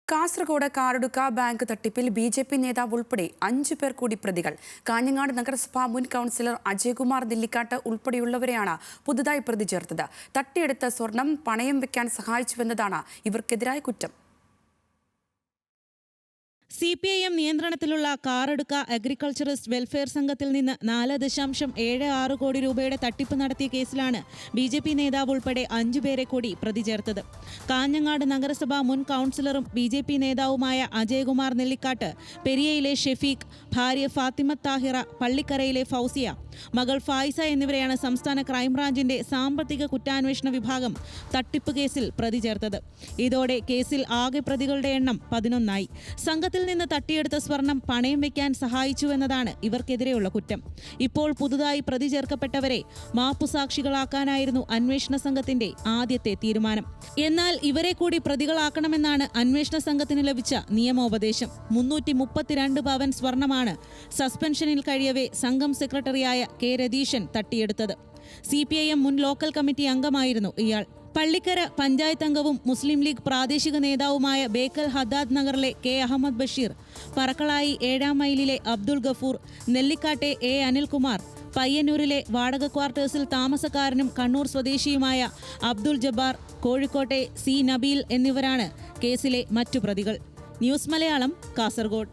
Kasaragod Karadka bank തട്ടിപ്പിൽ BJP. നേതാവ് ഉൾപ്പെടെ 5 പേർ കൂടി പ്രതികൾ. കാഞ്ഞങ്ങാട് നഗരസഭാ മുൻ കൗൺസിലർ അജയ്കുമാർ നെല്ലിക്കാട്ട് ഉൾപ്പെടെയുള്ളവരെയാണ് പുതുതായി പ്രതി ചേർത്തത്. തട്ടിയെടുത്ത സ്വർണം പണയം വെക്കാൻ സഹായിച്ചുവെന്നതാണ് ഇവർക്കെതിരായ കുറ്റം. CPIM നിയന്ത്രണത്തിലുള്ള കാറടുക്ക അഗ്രികൾച്ചറിസ്റ്റ് വെൽഫെയർ സംഘത്തിൽ നിന്ന് 4.76 കോടി രൂപയുടെ തട്ടിപ്പ് നടത്തിയ കേസിലാണ് ബി.ജെ.പി. നേതാവ് ഉൾപ്പെടെ 5 പേരെ കൂടി പ്രതി ചേർത്തത്. കാഞ്ഞങ്ങാട് നഗരസഭാ മുൻ കൗൺസിലറും ബി.ജെ.പി. നേതാവുമായ അജയ്കുമാർ നെല്ലിക്കാട്ട്, പെരിയയിലെ ഷെഫീഖ്, ഭാര്യ ഫാത്തിമത്ത് താഹിറ, പള്ളിക്കരയിലെ ഫൗസിയ, മകൾ ഫായിസ എന്നിവരെയാണ് സംസ്ഥാന ക്രൈംബ്രാഞ്ചിന്റെ സാമ്പത്തിക കുറ്റാന്വേഷണ വിഭാഗം തട്ടിപ്പ് കേസിൽ പ്രതി ചേർത്തത്. ഇതോടെ കേസിൽ ആകെ പ്രതികളുടെ എണ്ണം 11ആയി. സംഘത്തിൽ നിന്ന് തട്ടിയെടുത്ത സ്വർണം പണയം വെക്കാൻ സഹായിച്ചുവെന്നതാണ് ഇവർക്കെതിരെയുള്ള കുറ്റം. ഇപ്പോൾ പുതുതായി പ്രതി ചേർക്കപ്പെട്ടവരെ മാപ്പുസാക്ഷികളാക്കാനായിരുന്നു അന്വേഷണ സംഘത്തിന്റെ ആദ്യത്തെ തീരുമാനം. എന്നാൽ ഇവരെ കൂടി പ്രതികളാക്കണമെന്നാണ് അന്വേഷണ സംഘത്തിന് ലഭിച്ച നിയമോപദേശം. 332 പവൻ സ്വർണമാണ് സസ്പെൻഷനിൽ കഴിയവേ സംഘം സെക്രട്ടറിയായ കെ രതീശൻ തട്ടിയെടുത്തത്. CPIM മുൻ ലോക്കൽ കമ്മിറ്റി അംഗമായിരുന്നു ഇയാൾ. പള്ളിക്കര പഞ്ചായത്ത് അംഗവും മുസ്ലിം ലീഗ് പ്രാദേശിക നേതാവുമായ ബേക്കൽ ഹദ്ദാദ് നഗറിലെ കെ അഹമ്മദ് ബഷീർ, പറക്കളായി 7-ാം മൈലിലെ അബ്ദുൾ ഗഫൂർ, നെല്ലിക്കാട്ടെ A. അനിൽകുമാർ, പയ്യന്നൂരിലെ വാടക ക്വാർട്ടേഴ്സിൽ താമസക്കാരനും കണ്ണൂർ സ്വദേശിയുമായ അബ്ദുൾ ജബ്ബാർ, കോഴിക്കോട്ടെ C. നബീൽ എന്നിവരാണ് കേസിലെ മറ്റു പ്രതികൾ. ന്യൂസ് മലയാളം, കാസർഗോഡ്.